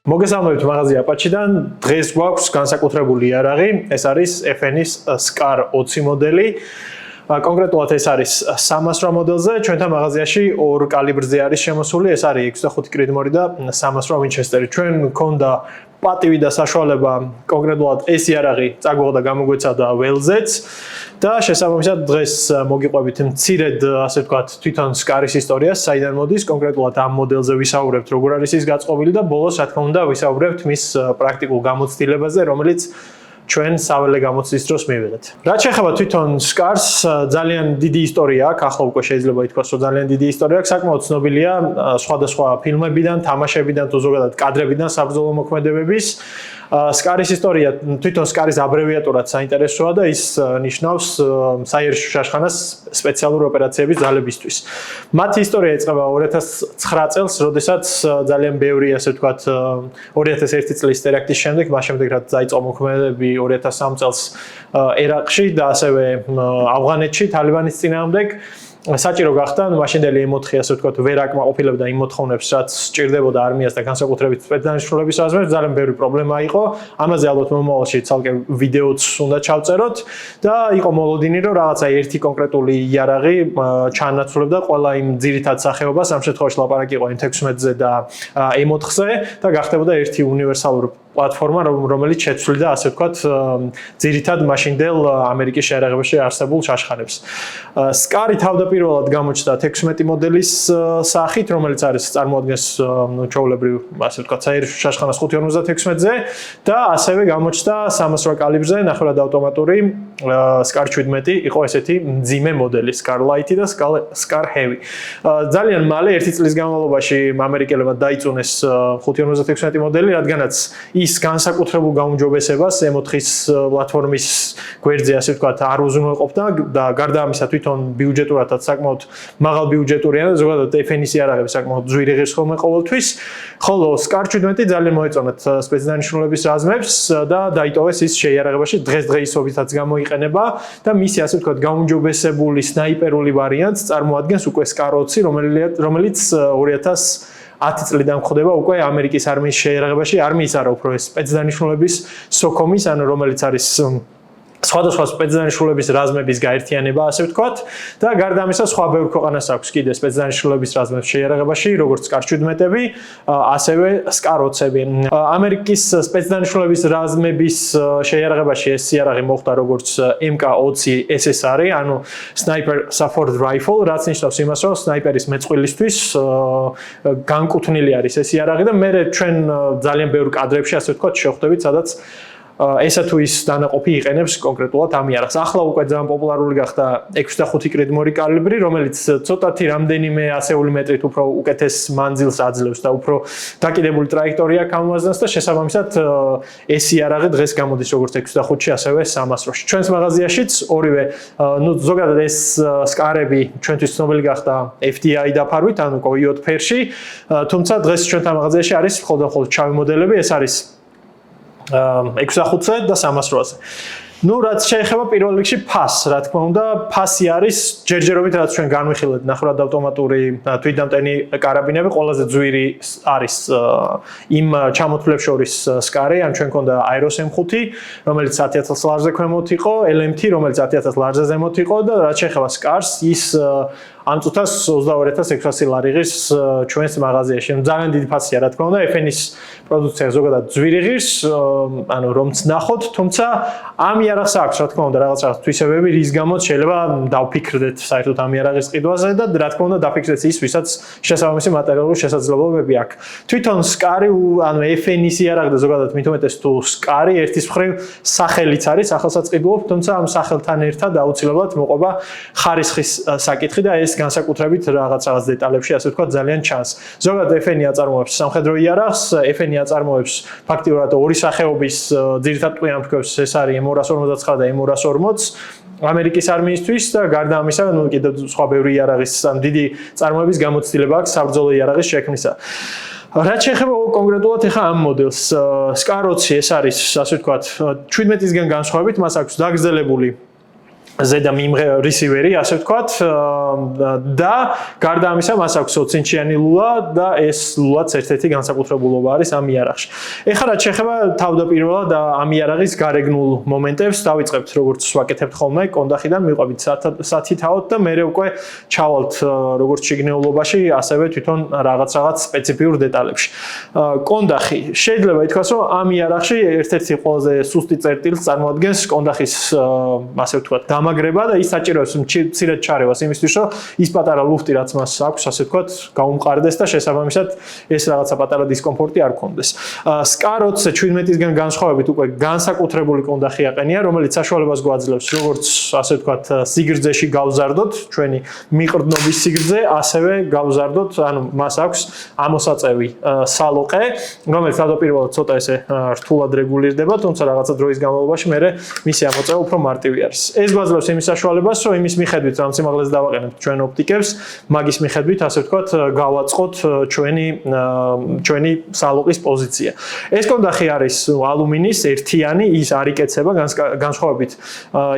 მოგესალმებით მაღაზია აპაჩიდან. დღეს გვაქვს განსაკუთრებული იარაღი, ეს არის FN-ის SCAR 20 მოდელი. კონკრეტულად ეს არის 300 მოდელზე, ჩვენთან მაღაზიაში ორ კალიბრზე არის შემოსული, ეს არის 65 კრიდმორი და 300 ვინჩესტერი. ჩვენ გქონდა პატივი და საშუალება კონკრეტულად ეს იარაღი წაგვიღო და გამოგვეცადა ველზეც და შესაბამისად დღეს მოგიყვებით მცირედ, ასე ვთქვათ, თვითონ SCAR-ის ისტორიას, საიდან მოდის, კონკრეტულად ამ მოდელზე ვისაუბრებთ, როგორ არის ის გაწყობილი და ბოლოს, რა თქმა უნდა, ვისაუბრებთ მის პრაქტიკულ გამოცდილებაზე, რომელიც ჩვენ საველე გამოცდის დროს მივიღეთ. რაც შეეხება თვითონ SCAR-ს, ძალიან დიდი ისტორია აქვს, ახლა უკვე შეიძლება ითქვას, რომ ძალიან დიდი ისტორია აქვს, საკმაოდ ცნობილია სხვადასხვა ფილმებიდან, თამაშებიდან, თუ ზოგადად კადრებიდან საბრძოლო მოქმედებების. SCAR-ის ისტორია, თვითონ SCAR-ის აბრევიატურად საინტერესოა და ის ნიშნავს საერთო შაშხანას სპეციალური ოპერაციების ძალებისთვის. მათი ისტორია იწყება 2009 წელს, როდესაც ძალიან ბევრი, ასე ვთქვათ, 2001 წლის ტერაქტის შემდეგ, მას შემდეგ რაც დაიწყო მოქმედებები 2003 წელს ერაყში და ასევე ავღანეთში თალიბანის წინააღმდეგ საჭირო გახდა მაშინდელი M4, ასე ვთქვათ, ვერ აკმაყოფილებდა იმ მოთხოვნებს, რაც სჭირდებოდა არმიას და განსაკუთრებით სპეცდანიშნულების აზრით, ძალიან ბევრი პრობლემა იყო. ამაზე ალბათ მომავალში ცალკე ვიდეოც უნდა ჩავწეროთ და იყო მოლოდინი, რომ რაღაცა ერთი კონკრეტული იარაღი ჩაანაცვლებდა ყველა იმ ძირითად სახეობას, ამ შემთხვევაში ლაპარაკი იყო M16-ზე და M4-ზე და გახდებოდა ერთი უნივერსალური პლატფორმა, რომელიც შეცვლიდა, ასე ვთქვათ, ძირითად მაშინდელ ამერიკის შეიარაღებაში არსებულ შაშხანებს. SCAR-ი თავდაპირველად გამოჩნდა 16 მოდელის სახით, რომელიც არის წარმოადგენს ჩვეულებრივ, ასე ვთქვათ, საერთო შაშხანას 556-ზე და ასევე გამოჩნდა 300 კალიბრზე ნახევრად ავტომატური SCAR 17 იყო ესეთი მძიმე მოდელი, SCAR Light და SCAR Heavy. ძალიან მალე, ერთი წლის განმავლობაში ამერიკელებმა დაიწუნეს 556 მოდელი, რადგანაც ის განსაკუთრებულ გაუმჯობესებას M4-ის პლატფორმის გვერდზე, ასე ვთქვათ, არ უზრუნველყოფდა და გარდა ამისა თვითონ ბიუჯეტურადაც საკმაოდ მაღალ ბიუჯეტურია და ზოგადად FN-ის იარაღები საკმაოდ ძვირი ღირს ხოლმე ყოველთვის, ხოლო SCAR 17 ძალიან მოეწონათ სპეცდანიშნულების რაზმებს და დაიტოვეს ის შეიარაღებაში დღესდღეობითაც გამოიყენება და მისი, ასე ვთქვათ, გაუმჯობესებული სნაიპერული ვარიანტს წარმოადგენს უკვე SCAR 20, რომელიც 2010 წლიდან გვხვდება უკვე ამერიკის არმიის შეიარაღებაში, არმიის არა, უფრო ეს სპეცდანიშნულების SOCOM-ის, ანუ რომელიც არის სხვადასხვა სპეცდანიშნულების რაზმების გაერთიანება, ასე ვთქვათ, და გარდა ამისა სხვა ბევრ ქვეყანას აქვს კიდე სპეცდანიშნულების რაზმებს შეიარაღებაში, როგორც SCAR 17-ები, ასევე SCAR 20-ები. ამერიკის სპეცდანიშნულების რაზმების შეიარაღებაში ეს იარაღი მოხვდა როგორც MK20 SSR, ანუ Sniper Support Rifle, რაც ნიშნავს იმას, რომ სნაიპერის მეწყვილისთვის განკუთვნილი არის ეს იარაღი და მე ჩვენ ძალიან ბევრ კადრებში, ასე ვთქვათ, შევხვდებით, სადაც ესა თუ ის დანაყოფი იყენებს კონკრეტულად ამ იარაღს. ახლა უკვე ძალიან პოპულარული გახდა 65 კრიდმორი კალიბრი, რომელიც ცოტათი რამდენიმე ასეული მეტრით უფრო უკეთეს მანძილს აძლევს და უფრო დაკიდებული ტრაექტორია გამოაზრდას და შესაბამისად ეს იარაღი დღეს გამოდის როგორც 65-ში, ასევე 300-ში. ჩვენს მაღაზიაშიც ორივე, ზოგადად ეს SCAR-ები ჩვენთვის ცნობილი გახდა FDI დაფარვით, ანუ Coyote ფერში, თუმცა დღეს ჩვენთან მაღაზიაში არის მხოლოდ ჩავი მოდელები, ეს არის 65-ზე და 300-ზე. რაც შეეხება პირველ რიგში ფასს, რა თქმა უნდა, ფასი არის ჯერჯერობით, რაც ჩვენ განვიხილეთ ნახევრად ავტომატური თვითდამტენი კარაბინები, ყველაზე ძვირი არის იმ ჩამოთვლებს შორის SCAR-ი, ან ჩვენ ქონდა Aeros M5, რომელიც 10000 ლარზე ქვემოთ იყო, LMT, რომელიც 10000 ლარზე ზემოთ იყო და რაც შეეხება SCAR-ს, ის ამ წუთას 22600 ლარი ღირს ჩვენს მაღაზიაში. ძალიან დიდი ფასია, რა თქმა უნდა, FN-ის პროდუქცია ზოგადად ძვირი ღირს, ანუ რომც ნახოთ, თუმცა ამ იარაღს აქვს, რა თქმა უნდა, რაღაც თვისებები, რის გამოც შეიძლება დავფიქრდეთ საერთოდ ამ იარაღის ყიდვაზე და რა თქმა უნდა, დაფიქრდეთ ის, ვისაც შესაბამისი მატერიალური შესაძლებლობები აქვს. თვითონ SCAR-ი, ანუ FN-ის იარაღი და ზოგადად მით უმეტეს თუ SCAR-ი ერთის მხრივ სახელიც არის, სახელსაწყიდულობ, თუმცა ამ სახელთან ერთად აუცილებლად მოყვება ხარისხის საკითხი და ეს განსაკუთრებით რაღაც დეტალებში, ასე ვთქვათ, ძალიან ჩანს. ზოგადად FN-ი აწარმოებს სამხედრო იარაღს, FN-ი აწარმოებს ფაქტიურად ორი სახეობის ძირითად ტყვიანთქვებს, ეს არის M249 და M240 ამერიკის არმიისთვის და გარდა ამისა, კიდევ სხვა ბევრი იარაღის დიდი წარმოების გამოცდილება აქვს საბრძოლო იარაღის შექმნისა. რაც შეეხება კონკრეტულად ახლა ამ მოდელს, SCAR 20 ეს არის, ასე ვთქვათ, 17-ისგან განსხვავებით, მას აქვს დაგრძელებული ზედა რისივერი, ასე ვთქვათ, და გარდა ამისა მას აქვს 20 ინჩიანი ლულა და ეს ლულაც ერთ-ერთი განსაკუთრებულობა არის ამ იარაღში. ეხლა რაც შეეხება თავდაპირველად ამ იარაღის გარეგნულ მომენტებს, დავიწყებთ როგორც ვაკეთებთ ხოლმე კონდახიდან, მივყვებით სათითაოდ და მერე უკვე ჩავალთ როგორც შიგნეულობაში, ასევე თვითონ რაღაც სპეციფიურ დეტალებში. კონდახი შეიძლება ითქვას, რომ ამ იარაღში ერთ-ერთი ყველაზე სუსტი წერტილს წარმოადგენს კონდახის, ასე ვთქვათ, გამაგრება და ის საჭიროებს მცირედ ჩარევას იმისთვის, რომ ის პატარა ლუფტი რაც მას აქვს, ასე ვთქვათ, გაუმყარდეს და შესაბამისად ეს რაღაცა პატარა დისკომფორტი არ გქონდეს. SCAR 20-17-ისგან განსხვავებით უკვე განსაკუთრებული კონდახი აყენია, რომელიც საშუალებას გვაძლევს როგორც ასე ვთქვათ, სიგრძეში გავზარდოთ, ჩვენი მიყრდნობის სიგრძე, ასევე გავზარდოთ, ანუ მას აქვს ამოსაწევი სალოყე, რომელიც თავდაპირველად ცოტა ესე რთულად რეგულირდება, თუმცა რაღაცა დროის განმავლობაში მერე მისი ამოწევა უფრო მარტივი არის. ეს გვაძლევს იმის საშუალებას, რომ იმის მიხედვით, რომ სიმაღლეს დავაყენებთ ჩვენ ოპტიკებს, მაგის მიხედვით, ასე ვთქვათ, გავაწყოთ ჩვენი სალოყის პოზიცია. ეს კონდახი არის ალუმინის ერთიანი, ის არ იკეცება განსხვავებით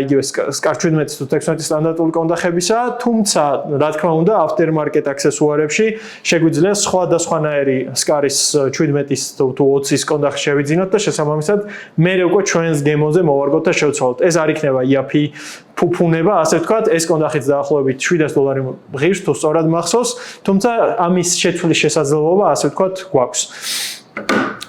იგივე SCAR 17-16 სტანდარტული კონდახებისა, თუმცა, რა თქმა უნდა, aftermarket აქსესუარებში შეგვიძლია სხვადასხვანაირი SCAR-ის 17-ის თუ 20-ის კონდახი შევიძინოთ და შესაბამისად მერე უკვე ჩვენს გემოზე მოვარგოთ და შევცვალოთ. ეს არ იქნება IAP ფუფუნება, ასე ვთქვათ, ეს კონდახიც დაახლოებით $700 ღირს თუ სწორად მახსოვს, თუმცა ამის შეცვლის შესაძლებლობა, ასე ვთქვათ, გვაქვს.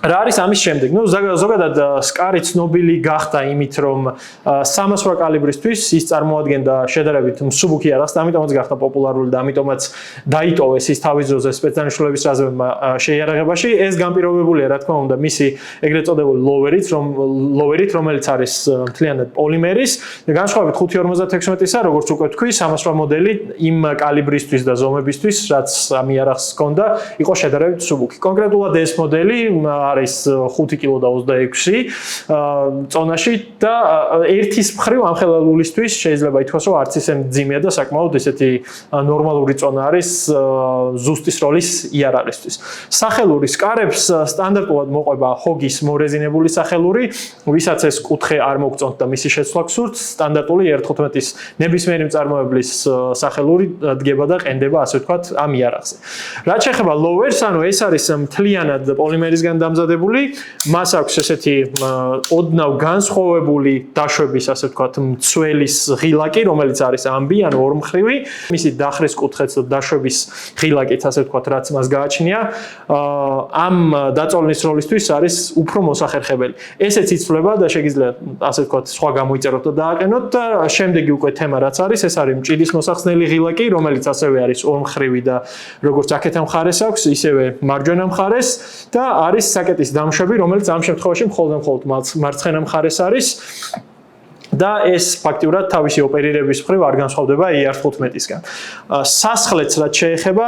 რა არის ამის შემდეგ? ნუ ზოგადად SCAR-ი ცნობილი გახდა იმით, რომ 308 კალიბრისთვის ის წარმოადგენდა შედარებით მსუბუქი იარაღს, ამიტომაც გახდა პოპულარული და ამიტომაც დაიტოვეს ის თავის ძროზე სპეციალისტების რაზმებმა შეიარაღებაში. ეს განპირობებულია, რა თქმა უნდა, მისი ეგრეთ წოდებული ლოვერით, რომელიც არის მთლიანად პოლიმერის. განსხვავებით 5.56-ისა, როგორც უკვე თქვი, 308 მოდელი იმ კალიბრისთვის და ზომებისთვის, რაც ამ იარაღს ჰქონდა, იყო შედარებით მსუბუქი. კონკრეტულად ეს მოდელი არის 5 კილო და 26 წონაში და ერთის მხრივ ამ ხელალულისთვის შეიძლება ითქვას, რომ არც ისე მძიმეა და საკმაოდ ესეთი ნორმალური წონა არის ზუსტის როლის იარაღისთვის. სახელური SCAR-ებს სტანდარტულად მოყვება ჰოგის მორეზინებული სახელური, ვისაც ეს კუთხე არ მოგწონთ და მისი შეცვლა გსურთ, სტანდარტული 1.15-ის ნებისმიერი მწარმოებლის სახელური დგება და ყენდება, ასე ვთქვათ, ამ იარაღზე. რაც შეეხება ლოვერს, ანუ ეს არის მთლიანად პოლიმერისგან დამზადებული, მას აქვს ესეთი ოდნავ განსხვავებული დაშვების, ასე ვთქვათ, მცველის ღილაკი, რომელიც არის ამბი, ანუ ორმხრივი, მისი დახრეს კუთხეც და დაშვების ღილაკით, ასე ვთქვათ, რაც მას გააჩნია, ამ დაწოლნის როლისთვის არის უფრო მოსახერხებელი. ესეც იცვლება და შეგიძლიათ, ასე ვთქვათ, სხვა გამოიწეროთ და დააყენოთ და შემდეგი უკვე თემა რაც არის, ეს არის მჭიდის მოსახსნელი ღილაკი, რომელიც ასევე არის ორმხრივი და როგორც აქეთ მხარეს აქვს, ისევე მარჯვენა მხარეს და არის საკეტის დამშვები, რომელიც ამ შემთხვევაში მხოლოდ მარცხენა მხარეს არის. და ეს ფაქტიურად თავისი ოპერირების მხრივ არ განსხვავდება AR-15-ისგან. სასხლეთს რაც შეეხება,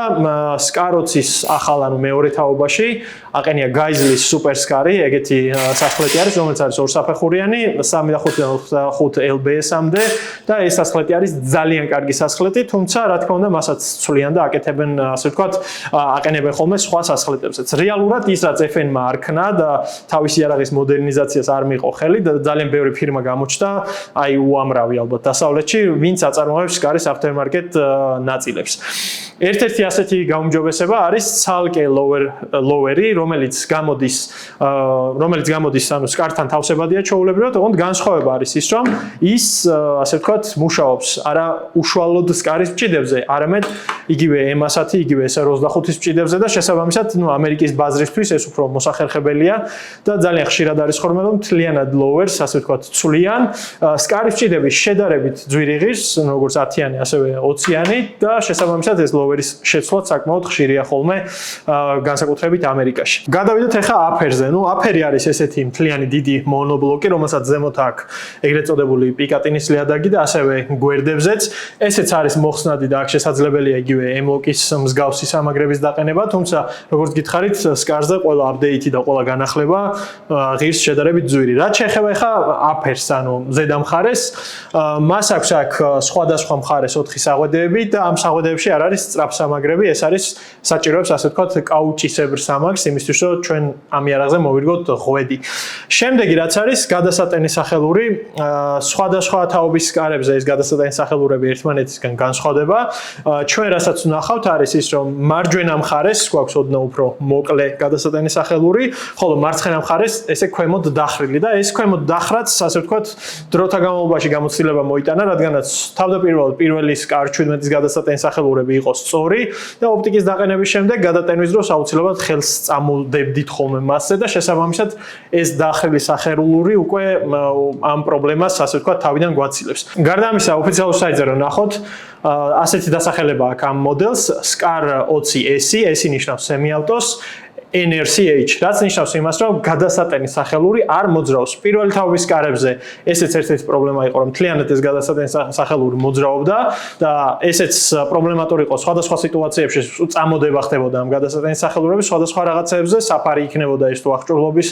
SCAR 20-ის ახალ ანუ მეორე თაობაში აყენია Geissele's Super SCAR-ი, ეგეთი სასხლეთი არის, რომელიც არის ორსაფეხურიანი, 3.5 LBS-მდე და ეს სასხლეთი არის ძალიან კარგი სასხლეთი, თუმცა რა თქმა უნდა, მასაც ცვლიან და აკეთებენ, ასე ვთქვათ, აყენებენ ხოლმე სხვა სასხლეტებსაც. რეალურად ის რაც FN-მა არ ქნა და თავისი იარაღის მოდერნიზაციას არ მიიღო ხელი და ძალიან ბევრი ფირმა გამოჩნდა აი უამრავი ალბათ დასავლეთში, ვინც აწარმოებს SCAR-ის aftermarket ნაწილებს. ერთ-ერთი ასეთი გაუმჯობესება არის ცალკე ლოვერი, რომელიც გამოდის ანუ SCAR-თან თავსებადია ჩაულებრივად, თუმცა განსხვავება არის ის, რომ ის, ასე ვთქვათ, მუშაობს არა უშუალოდ SCAR-ის მჭიდებზე, არამედ იგივე M-10, იგივე SR-25-ის მჭიდებზე და შესაბამისად, ამერიკის ბაზრისთვის ეს უფრო მოსახერხებელია და ძალიან ხშირად არის ხოლმე, რომ მთლიანად ლოვერს, ასე ვთქვათ, ცვლიან. SCAR-ის მჭიდები შედარებით ძვირი ღირს, როგორც 10-იანი, ასევე 20-იანი და შესაბამისად ეს ლოვერის შეცვლა საკმაოდ ხშირია ხოლმე განსაკუთრებით ამერიკაში. გადავიდეთ ახლა აფერზე. აფერი არის ესეთი მთლიანი დიდი მონობლოკი, რომელსაც ზემოთ აქვს ეგრეთ წოდებული პიკატინის ლიადაგი და ასევე გვერდებზეც. ესეც არის მოხსნადი და აქ შესაძლებელია იგივე M-Lock-ის მსგავსი სამაგრების დაყენება, თუმცა როგორც გითხარით, SCAR-ზე ყველა აპდეიტი და ყველა განახლება ღირს შედარებით ძვირი. რაც შეეხება ახლა აფერს, ანუ ზედა ზედა მხარეს, მას აქვს აქ სხვადასხვა მხარეს 4 საღვედეები და ამ საღვედეებში არ არის სწრაფსამაგრები, ეს არის საჭიროებს ასე ვთქვათ კაუჩისებრ სამაგს, იმისთვის რომ ჩვენ ამ იარაღზე მოვირგოთ ღვედი. შემდეგი რაც არის გადასატენის სახელური, სხვადასხვა თაობის კარებზე ეს გადასატენის სახელურები ერთმანეთისგან განსხვავდება. ჩვენ რასაც ვნახავთ არის ის რომ მარჯვენა მხარეს გვაქვს ოდნავ უფრო მოკლე გადასატენის სახელური, ხოლო მარცხენა მხარეს ესე ქვემოთ დახრილი და ეს ქვემოთ დახრაც ასე ვთქვათ დროთა განმავლობაში გამოცდილება მოიტანა, რადგანაც თავდაპირველად პირველი SCAR 17-ის გადასატენის სახელურები იყო სწორი და ოპტიკის დაყენების შემდეგ გადატენვის დროს აუცილებლად ხელს წამოვდებდით ხოლმე მასზე და შესაბამისად ეს დახრილი სახელური უკვე ამ პრობლემას ასე ვთქვათ თავიდან გვაცილებს. გარდა ამისა, ოფიციალურ საიტზე რომ ნახოთ, ასეთი დასახელება აქვს ამ მოდელს SCAR 20S, S ნიშნავს semi-autos, NRCH, რაც ნიშნავს იმას, რომ გადასატენის სახელური არ მოძრაობს. პირველი თაობის SCAR-ებზე ესეც ერთ-ერთი პრობლემა იყო, რომ მთლიანად ეს გადასატენის სახელური მოძრაობდა და ესეც პრობლემატური იყო სხვადასხვა სიტუაციებში, წამოდება ხდებოდა ამ გადასატენის სახელურების სხვადასხვა რაღაცეებზე, საფარი იქნებოდა ეს თუ აღჭურვილობის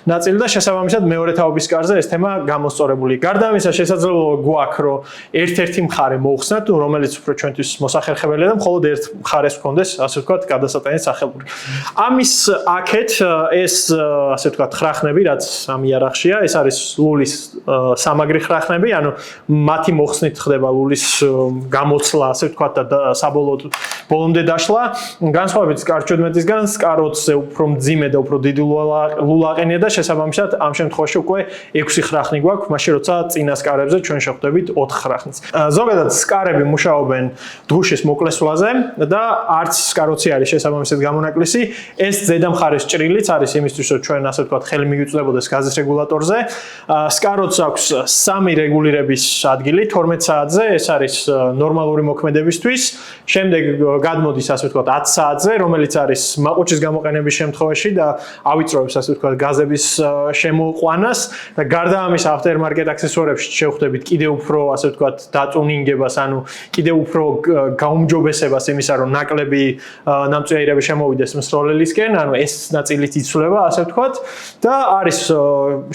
ნაწილი და შესაბამისად მეორე თაობის SCAR-ზე ეს თემა გამოსწორებული. გარდა ამისა, შესაძლოა გვაქვს, რომ ერთ-ერთი მხარე მოუხსნათ, რომელიც უფრო ჩვენთვის მოსახერხებელია და მხოლოდ ერთ მხარეს გქონდეს, ასე ვთქვათ, გადასატენის სახელური. ამის აქეთ ეს ასე ვთქვათ ხრახნები, რაც ამ იარაღშია, ეს არის ლულის სამაგრი ხრახნები, ანუ მათი მოხსნით ხდება ლულის გამოცლა, ასე ვთქვათ და საბოლოოდ ბოლომდე დაშლა. განსხვავებით SCAR 17-ისგან, SCAR 20-ზე უფრო მძიმე და უფრო დიდი ლულაყენია და შესაბამისად ამ შემთხვევაში უკვე 6 ხრახნი გვაქვს, მაშინ როცა წინა SCAR-ებზე ჩვენ შევხვდებით 4 ხრახნს. ზოგადად SCAR-ები მუშაობენ დუშის მოკლესვლაზე და არც SCAR 20 არის შესაბამისად გამონაკლისი, ეს ზედა მხარეს ჭრილიც არის იმისთვის, რომ ჩვენ ასე ვთქვათ ხელი მიგვიწვდებოდეს გაზის რეგულატორზე. SCAR 20 აქვს 3 რეგულირების ადგილი 12 საათზე, ეს არის ნორმალური მოქმედებისთვის. შემდეგ გადმოდის ასე ვთქვათ 10 საათზე, რომელიც არის მაყუჩის გამოყენების შემთხვევაში და ავიწროებს ასე ვთქვათ გაზების შემოყვანას და გარდა ამის aftermarket აქსესუარებში შევხვდებით კიდევ უფრო ასე ვთქვათ დატუნინგებას, ანუ კიდევ უფრო გაუმჯობესებას იმისა, რომ ნაკლები ნამწვერები შემოვიდეს მსროლელისკენ, ანუ ეს ნაწილიც იცვლება, ასე ვთქვათ და არის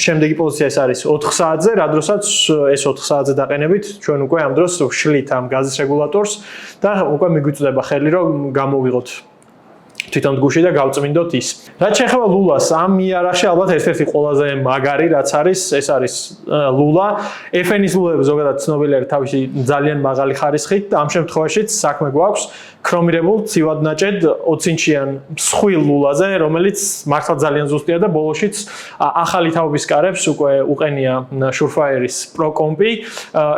შემდეგი პოზიცია ეს არის 4 საათზე, რა დროსაც ეს 4 საათზე დაყენებით, ჩვენ უკვე ამ დროს ვშლით ამ გაზის რეგულატორს და უკვე მიგვიწვდება ხელი, რომ გამოვიღოთ თვითონ გუში და გავწმინდოთ ის. რაც შეეხება ლულას, ამ იარაღში ალბათ ერთ-ერთი ყველაზე მაგარი რაც არის, ეს არის ლულა. FN-ის ლულები ზოგადად ცნობილი არის თავისი ძალიან მაღალი ხარისხით და ამ შემთხვევაშიც საქმე გვაქვს ქრომირებულ ცივად ნაჭედ 20 ინჩიან მსხვილ ლულაზე, რომელიც მართლა ძალიან ზუსტია და ბოლოშიც ახალი თაობის SCAR-ებს უკვე უყენია Surefire-ის Pro კომპი.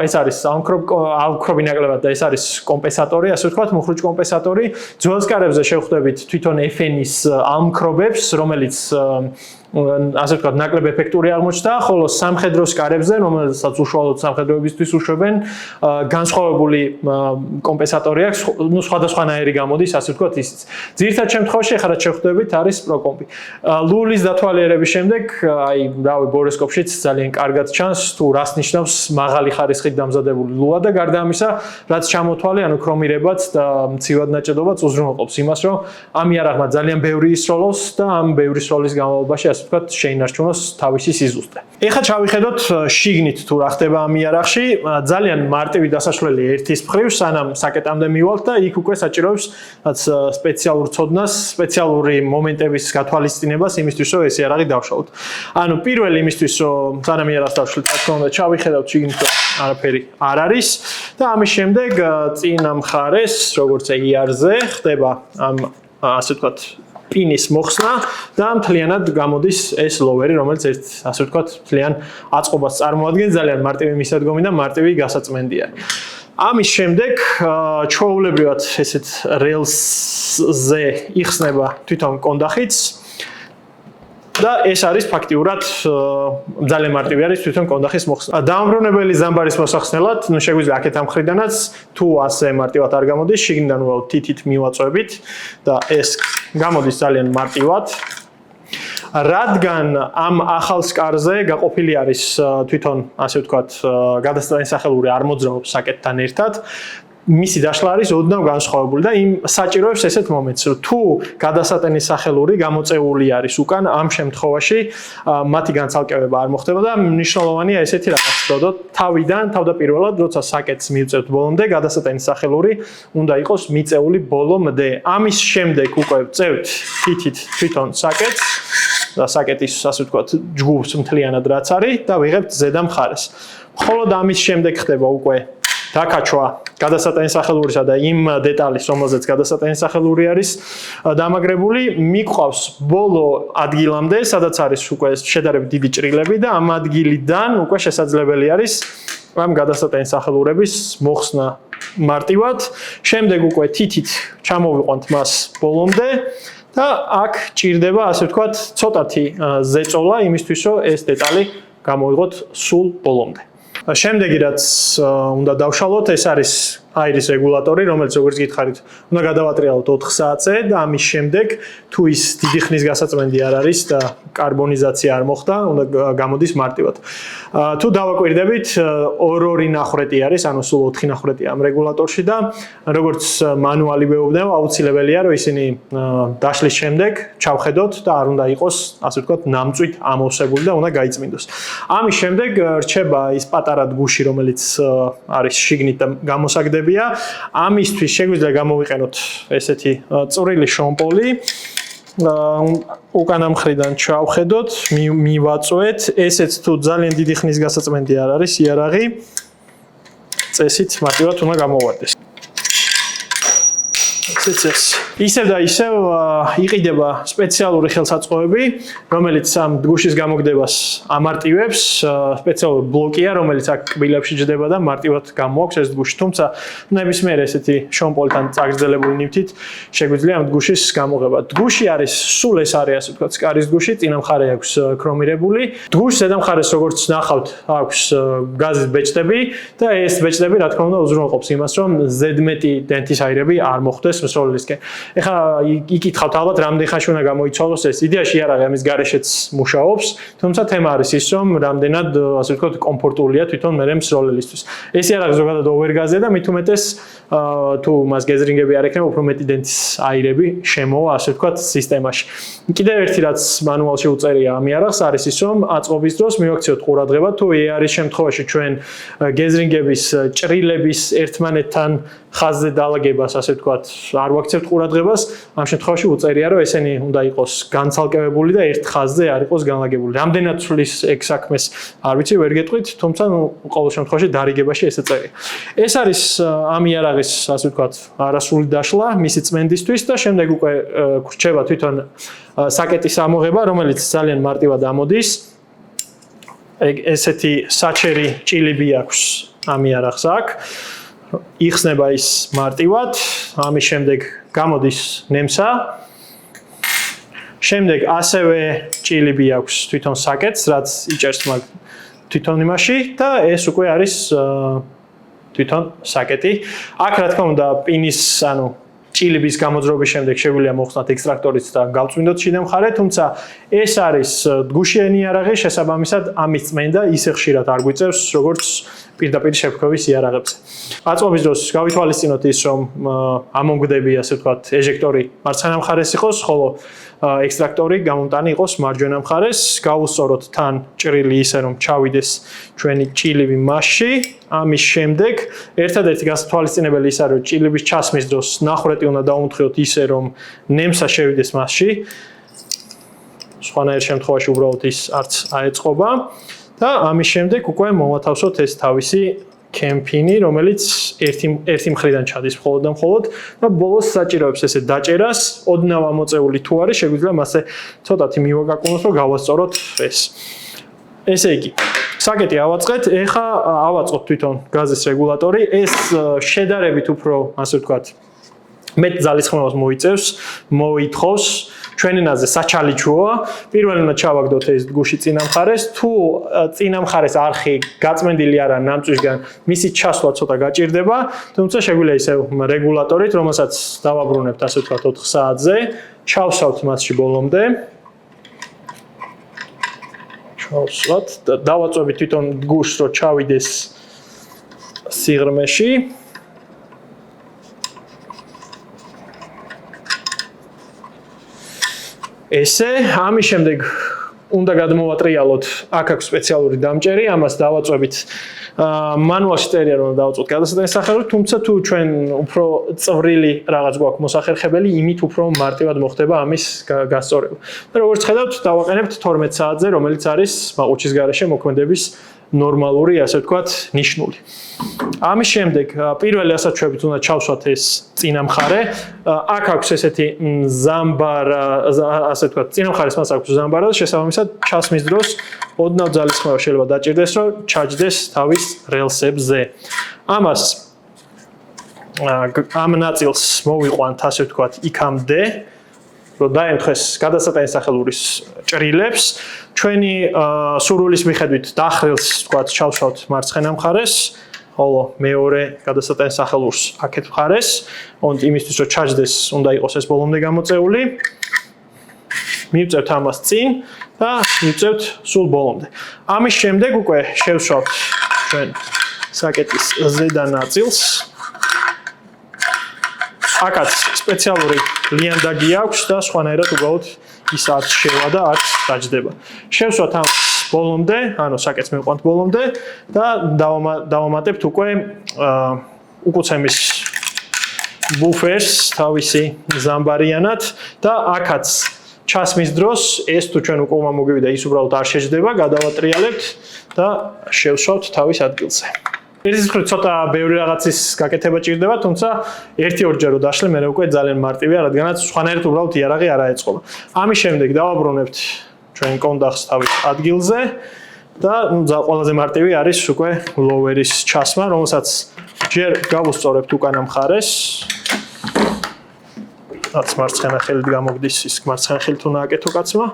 ეს არის ალქრობი ნაკლებად და ეს არის კომპენსატორი, ასე ვთქვათ, მუხრუჭ კომპენსატორი. ძველ SCAR-ებზე შევხვდებით თვითონ FN-ის ალქრობებს, რომელიც ასე ვთქვათ, ნაკლებ ეფექტური აღმოჩნდა, ხოლო სამხედრო SCAR-ებზე, რომელსაც უშუალოდ სამხედროებისთვის უშვებენ, განსხვავებული კომპენსატორი აქვს, ну სხვადასხვანაირი გამოდის, ასე ვთქვათ, ისიც. ძირითად შემთხვევაში ახლა რაც შევხვდებით, არის Pro კომპი. ლულის დათვალიერების შემდეგ, აი, რავი, ბორესკოპშიც ძალიან კარგად ჩანს, თუ რას ნიშნავს მაღალი ხარისხით დამზადებული ლულა და გარდა ამისა, რაც ჩამოთვალე, ანუ ქრომირებაც და მცივად ნაჭედობაც უზრუნველყოფს იმას, რომ ამ იარაღმა ძალიან ბევრი ისროლოს და ამ ბევრი სროლის განმავლობაში ასე ვთქვათ, შეინარჩუნოს თავისი სიზუსტე. ეხლა ჩავიხედოთ შიგნით თუ რა ხდება ამ იარაღში. ძალიან მარტივი დასაშლელი ერთის მხრივ, სანამ საკეტამდე მივალთ და იქ უკვე საჭიროებს სპეციალურ ცოდნას, სპეციალური მომენტების გათვალისწინებას იმისთვის, რომ ეს იარაღი დავშალოთ. ანუ პირველი იმისთვის, რომ სანამ იარაღს დავშლით, რა თქმა უნდა, ჩავიხედავთ შიგნით, რომ არაფერი არ არის და ამის შემდეგ წინა მხარეს, როგორც ER-ზე, ხდება ამ ასე ვთქვათ პინის მოხსნა და მთლიანად გამოდის ეს ლოვერი, რომელიც ერთ ასე ვთქვათ, მთლიან აწყობას წარმოადგენს, ძალიან მარტივი მისადგომი და მარტივი გასაწმენდია. ამის შემდეგ ჩვეულებრივად ესეთ რეილსზე იხსნება თვითონ კონდახიც და ეს არის ფაქტიურად ძალიან მარტივი არის თვითონ კონდახის მოხსნა. დაამბრუნებელი ზამბარის მოსახსნელად, ну შეგვიძლია აქეთ ამ ხრიდანაც თუ ასე მარტივად არ გამოდის, შიგნიდან უბრალოდ თითით მივაწვევით და ეს გამოდის ძალიან მარტივად. რადგან ამ ახალ SCAR-ზე გაყოფილი არის თვითონ ასე ვთქვათ გადასტანის სახელური არ მოძრაობს საკეთთან ერთად, მისი დაშლა არის ოდნავ განსხვავებული და იმ საჭიროებს ესეთ მომენტს, რომ თუ გადასატენის სახელური გამოწეული არის უკან, ამ შემთხვევაში მათი განცალკევება არ მოხდება და მნიშვნელოვანია ესეთი რაღაც. ვშოდოთ თავიდან თავდაპირველად როცა საკეთს მივწევთ ბოლომდე გადასატანის სახელური უნდა იყოს მიწეული ბოლომდე ამის შემდეგ უკვე ვწევთ თვითონ საკეთს და საკეთის ასე ვთქვათ ჯგუფს მთლიანად რაც არის და ვიღებთ ზედა მხარეს მხოლოდ ამის შემდეგ ხდება უკვე დაკაჩვა გადასატანის სახელურისა და იმ დეტალის რომელზეც გადასატანის სახელური არის დამაგრებული მიყვავს ბოლო ადგილამდე სადაც არის უკვე შედარებით დიდი ჭრილები და ამ ადგილიდან უკვე შესაძლებელი არის ამ გადასატანის სახელურების მოხსნა მარტივად შემდეგ უკვე თითით ჩამოვიყვანთ მას ბოლომდე და აქ ჭირდება ასე ვთქვათ ცოტათი ზეწოლა იმისთვის რომ ეს დეტალი გამოვიღოთ სულ ბოლომდე შემდეგი რაც უნდა დავშალოთ ეს არის აირის რეგულატორი რომელიც როგორც გითხარით უნდა გადავატრიალოთ 4 საათზე და ამის შემდეგ თუ ის დიდი ხნის გასაწმენდი არ არის და კარბონიზაცია არ მოხდა უნდა გამოდის მარტივად თუ დავაკვირდებით 2 ნახრეტი არის ანუ სულ 4 ნახრეტია ამ რეგულატორში და როგორც მანუალი ვეუბნება აუცილებელია რომ ისინი დაშლის შემდეგ ჩავხედოთ და არ უნდა იყოს ასე ვთქვათ ნამწვით ამოვსებული და უნდა გაიწმინდოს ამის შემდეგ რჩება ის პატარა დგუში რომელიც არის შიგნით და გამოსაგდებია ამისთვის შეგვიძლია გამოვიყენოთ ესეთი წვრილი შომპოლი უკანა მხრიდან ჩავხედოთ მივაწვეთ ესეც თუ ძალიან დიდი ხნის გასაწმენდი არ არის იარაღი წესით მარტივად უნდა გამოვარდეს ისევ და ისევ იყიდება სპეციალური ხელსაწყოები, რომელიც ამ დგუშის გამოგდებას ამარტივებს, სპეციალური ბლოკია, რომელიც აქ კბილებში ჯდება და მარტივად გამოაქვს ეს დგუში. თუმცა ნებისმიერ ესეთი შომპოლთან წაგრძელებული ნივთით შეგვიძლია ამ დგუშის გამოღება. დგუში არის სულ ეს არის ასე ვთქვათ, სკარის დგუში, წინა მხარე აქვს ქრომირებული. დგუშს ზედა მხარეს როგორც ნახავთ, აქვს გაზის ბეჭდები და ეს ბეჭდები რა თქმა უნდა უზრუნველყოფს იმას, რომ ზედმეტი დენთის აირები არ მოხდეს მსროლისკენ. ეხლა იკითხავთ ალბათ რამდენ ხანში უნდა გამოიცვალოს ეს. იდეაში იარაღი ამის გარეშეც მუშაობს, თუმცა თემა არის ის, რომ რამდენად ასე ვთქვათ კომფორტულია თვითონ მე მსროლელისთვის. ეს იარაღი ზოგადად ოვერგაზია და მით უმეტეს თუ მას გეზრინგები არ ექნება, უფრო მეტი დენთის აირები შემოვა ასე ვთქვათ სისტემაში. კიდევ ერთი რაც მანუალში უწერია ამ იარაღს არის ის, რომ აწყობის დროს მივაქციოთ ყურადღება, თუ არის შემთხვევაში ჩვენ გეზრინგების ჭრილების ერთმანეთთან ხაზზე დაალაგებას ასე ვთქვათ არ ვაქცევთ ყურადღებას, ამ შემთხვევაში უწერია, რომ ესენი უნდა იყოს განცალკევებული და ერთ ხაზზე არ იყოს განლაგებული. რამდენად ცვლის ეგ საქმეს არ ვიცი, ვერ გეტყვით, თუმცა ყოველ შემთხვევაში დარიგებაში ესე წერია. ეს არის ამ იარაღის ასე ვთქვათ არასრული დაშლა მისი წმენდისთვის და შემდეგ უკვე გრჩება თვითონ საკეტის ამოღება, რომელიც ძალიან მარტივად ამოდის. ესეთი საჩერი ჭილები აქვს ამ იარაღს აქ. იხსნება ის მარტივად, ამის შემდეგ გამოდის ნემსა. შემდეგ ასევე ჭილები აქვს თვითონ საკეთს, რაც იჭერს მაგ თვითონ იმაში და ეს უკვე არის თვითონ საკეტი. აქ რა თქმა უნდა პინის, ანუ ჭილების გამოძრობის შემდეგ შეგვიძლია მოხსნათ ექსტრაქტორიც და გავწმინდოთ შიდა მხარე, თუმცა ეს არის დგუშიანი იარაღი, შესაბამისად ამის წმენდა ისე ხშირად არ გვიწევს, როგორც პირდაპირ შეფქვევის იარაღებზე. აწყობის დროს გავითვალისწინოთ ის, რომ ამონგდები, ასე ვთქვათ, ეჟექტორი მარცხენა მხარეს იყოს, ხოლო ექსტრაქტორი გამომტანი იყოს მარჯვენა მხარეს. გავუსწოროთ თან ჭრილი ისე, რომ ჩავიდეს ჩვენი ჭილები მასში. ამის შემდეგ ერთადერთი გასათვალისწინებელი ის არის, რომ ჭილების ჩასმის დროს ნახრეტი უნდა დაუმთხიოთ ისე, რომ ნემსა შევიდეს მასში. სხვანაირ შემთხვევაში უბრალოდ ის არც აეწყობა. და ამის შემდეგ უკვე მოვათავსოთ ეს თავისი კემპინი, რომელიც ერთი მხრიდან ჩადის მხოლოდ და მხოლოდ და ბოლოს საჭიროებს ესე დაჭერას, ოდნავ ამოწეული თუ არის, შეგვიძლია მასე ცოტათი მივაგაკუნოთ, რომ გავასწოროთ ეს. ესე იგი, საკეტი ავაწყეთ, ეხა ავაწყოთ თვითონ გაზის რეგულატორი, ეს შედარებით უფრო, ასე ვთქვათ, მეტ ძალისხმევას მოიწევს, მოითხოვს ჩვენ ენაზე საჩალიჩოა. პირველი უნდა ჩავაგდოთ ეს დგუში წინა მხარეს, თუ წინა მხარეს არხი გაწმენდილი არა ნამწვისგან, მისი ჩასვლა ცოტა გაჭირდება, თუმცა შეგვიძლია ისე რეგულატორით, რომელსაც დავაბრუნებთ ასე ვთქვათ 4 საათზე, ჩავსავთ მასში ბოლომდე. ჩავსვათ და დავაწვევით თვითონ დგუშს, რომ ჩავიდეს სიღრმეში. ესე, ამის შემდეგ უნდა გადმოვატრიალოთ, აქ აქვს სპეციალური დამჭერი, ამას დავაწვევით მანუალში წერია რომ დავაწვოთ გადასატანის სახელით, თუმცა თუ ჩვენ უფრო წვრილი რაღაც გვაქვს მოსახერხებელი, იმით უფრო მარტივად მოხდება ამის გასწორება. და როგორც ხედავთ, დავაყენებთ 12 საათზე, რომელიც არის მაყუჩის გარეშე მოქმედების ნორმალური, ასე ვთქვათ, ნიშნული. ამის შემდეგ პირველი ასაჩვევით უნდა ჩავსვათ ეს წინა მხარე. აქ აქვს ესეთი ზამბარა, ასე ვთქვათ, წინა მხარეს მას აქვს ზამბარა და შესაბამისად ჩასმის დროს ოდნავ ძალისხმევა შეიძლება დაჭირდეს, რომ ჩაჯდეს თავის რელსებზე. ამას ამ ნაწილს მოვიყვანთ, ასე ვთქვათ, იქამდე, რომ დაემთხეს გადასატანის სახელურის ჭრილებს. ჩვენი სურვილის მიხედვით დახრილს, ვთქვათ, ჩავსვათ მარცხენა მხარეს, ხოლო მეორე გადასატანის სახელურს აქეთ მხარეს. იმისთვის რომ ჩაჯდეს, უნდა იყოს ეს ბოლომდე გამოწეული. მივწევთ ამას წინ და მივწევთ სულ ბოლომდე. ამის შემდეგ უკვე შევსვავთ ჩვენ საკეტის ზედა ნაწილს. აქაც სპეციალური ლიანდაგი აქვს და სხვანაირად უბრალოდ ის არც შევა და არც დაჯდება. შევსვათ ამ ბოლომდე, ანუ საკეთს მივყვანთ ბოლომდე და დავამატებთ უკვე უკუცემის ბუფერს თავისი ზამბარიანად და აქაც ჩასმის დროს ეს თუ ჩვენ უკვე მოგივიდა ის უბრალოდ არ შეჯდება, გადავატრიალებთ და შევსვავთ თავის ადგილზე. ერთის მხრივ ცოტა ბევრი რაღაცის გაკეთება ჭირდება, თუმცა 1-2 ჯერ დაშლე მე უკვე ძალიან მარტივია, რადგანაც სხვანაირად უბრალოდ იარაღი არ აეწყობა. ამის შემდეგ დავაბრუნებთ ჩვენ კონდახს თავის ადგილზე და ყველაზე მარტივი არის უკვე ლოვერის ჩასმა, რომელსაც ჯერ გავუსწორებთ უკანა მხარეს. რაც მარცხენა ხელით გამოგდის, ის მარცხენა ხელით უნდა აკეთო კაცმა.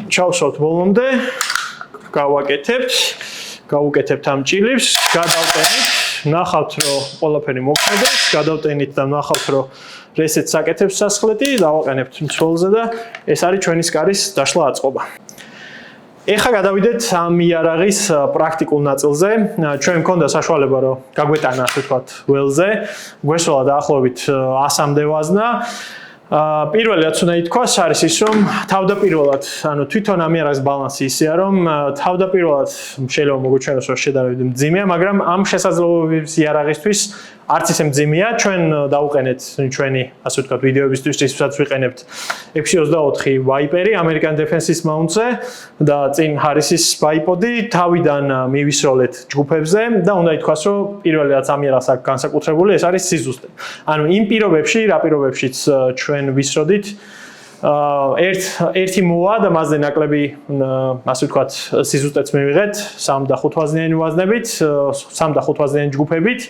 ჩავსვათ ბოლომდე, გავუკეთებთ ამ ჭილებს, გადავტენით, ნახავთ რომ ყველაფერი მოქმედებს, გადავტენით და ნახავთ რომ რესეტს აკეთებს სასხლეტი, დავაყენებთ მცველზე და ეს არის ჩვენი სკარის დაშლა აწყობა. ეხლა გადავიდეთ ამ იარაღის პრაქტიკულ ნაწილზე. ჩვენ მქონდა საშუალება რომ გაგვეტანა, ასე ვთქვათ, ველზე, გვესვლა დაახლოებით 100-მდე ვაზნა. პირველი რაც უნდა ითქვას არის ის, რომ თავდაპირველად, ანუ თვითონ ამ იარაღის ბალანსი ისეა, რომ თავდაპირველად შეიძლება მოგუჩვენოს, რომ შედარებით მძიმეა, მაგრამ ამ შესაძლებლობის იარაღისთვის არც ისე მძიმეა. ჩვენ დავუყენეთ ჩვენი, ასე ვთქვათ, ვიდეოებისთვის, რითაც ვიყენებთ 624 ვაიპერი American Defense-ის მაუნტზე და წინ Harris-ის ბაიპოდი, თავიდან მივისროლეთ ჯგუფებზე და უნდა ითქვას, რომ პირველი რაც ამ იარაღს აქვს განსაკუთრებული, ეს არის სიზუსტე. ანუ იმ პირობებში, რა პირობებშიც ჩვენ ვისროდით, ერთი მოვა და მასზე ნაკლები, ასე ვთქვათ, სიზუსტეც მივიღეთ 3 და 5 ვაზნიანი ვაზნებით, 3 და 5 ვაზნიანი ჯგუფებით.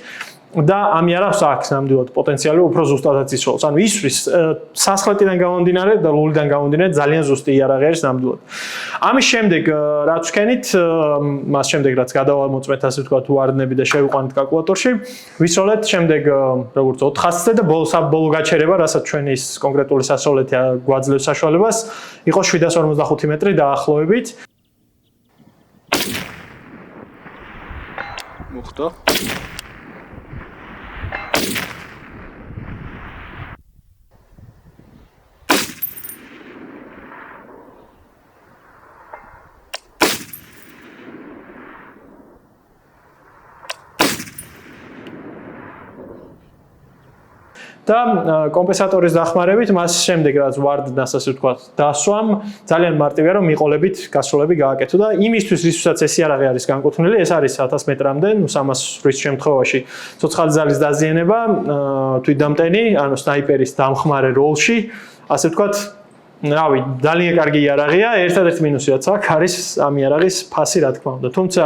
და ამ იარაღს აქვს ნამდვილად პოტენციალი უფრო ზუსტადაც ისროლს. ანუ ისვრის სასხლეტიდან გამომდინარე და ლულიდან გამომდინარე ძალიან ზუსტი იარაღი არის ნამდვილად. ამის შემდეგ რაც ვქენით, მას შემდეგ რაც გადავამოწმეთ, ასე ვთქვათ, ვარდნები და შევიყვანეთ კალკულატორში, ვისროლეთ შემდეგ როგორც 400-ზე და ბოლო გაჩერება, რასაც ჩვენი ის კონკრეტული სასროლეთი გვაძლევს საშუალებას, იყო 745 მეტრი დაახლოებით. მოხდა და კომპენსატორის დახმარებით მას შემდეგ რაც ვარდნას, ასე ვთქვათ, დასვამ, ძალიან მარტივია რომ მიყოლებით გასროლები გააკეთო და იმისთვის რისთვისაც ეს იარაღი არის განკუთვნილი, ეს არის 1000 მეტრამდე, 300-რის შემთხვევაში ცოცხალი ძალის დაზიანება, თვითდამტენი, ანუ სნაიპერის დამხმარე როლში, ასე ვთქვათ, რავი, ძალიან კარგი იარაღია, ერთადერთი მინუსი რაც აქვს არის ამ იარაღის ფასი, რა თქმა უნდა. თუმცა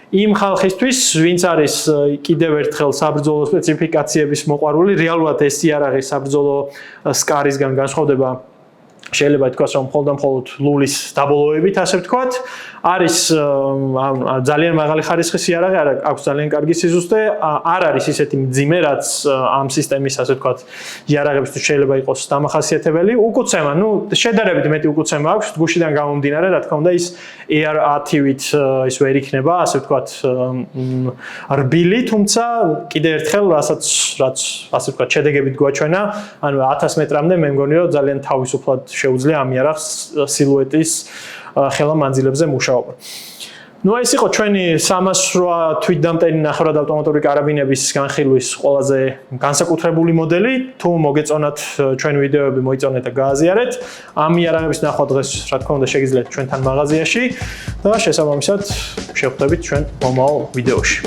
იმ ხალხისთვის, ვინც არის კიდევ ერთხელ საბრძოლო სპეციფიკაციების მოყვარული, რეალურად ეს იარაღი საბრძოლო სკარისგან განსხვავდება, შეიძლება ითქვას, რომ მხოლოდ ლულის დაბოლოებით, ასე ვთქვათ. არის ძალიან მაღალი ხარისხის იარაღი, აქვს ძალიან კარგი სიზუსტე, არ არის ისეთი მძიმე, რაც ამ სისტემის, ასე ვთქვათ, იარაღებისთვის შეიძლება იყოს დამახასიათებელი. უკუცემა, შედარებით მეტი უკუცემა აქვს, გუშიდან გამომდინარე, რა თქმა უნდა, ის AR-10-ით ის ვერ იქნება, ასე ვთქვათ, რბილი, თუმცა კიდევ ერთხელ, რაც ასე ვთქვათ, შედეგებით გვაჩვენა, ანუ 1000 მეტრამდე მე მგონი, რომ ძალიან თავისუფლად შეუძლია ამ იარაღს სილუეტის ხელა მანძილებზე მუშაობა. ეს იყო ჩვენი 308 თვითდამტენი ნახევრად ავტომატური კარაბინების განხილვის ყველაზე განსაკუთრებული მოდელი. თუ მოგეწონათ ჩვენი ვიდეოები, მოიწონეთ და გააზიარეთ. ამ იარაღების ნახვა დღეს, რა თქმა უნდა, შეგიძლიათ ჩვენთან მაღაზიაში და შესაბამისად შევხვდებით ჩვენ მომავალ ვიდეოში.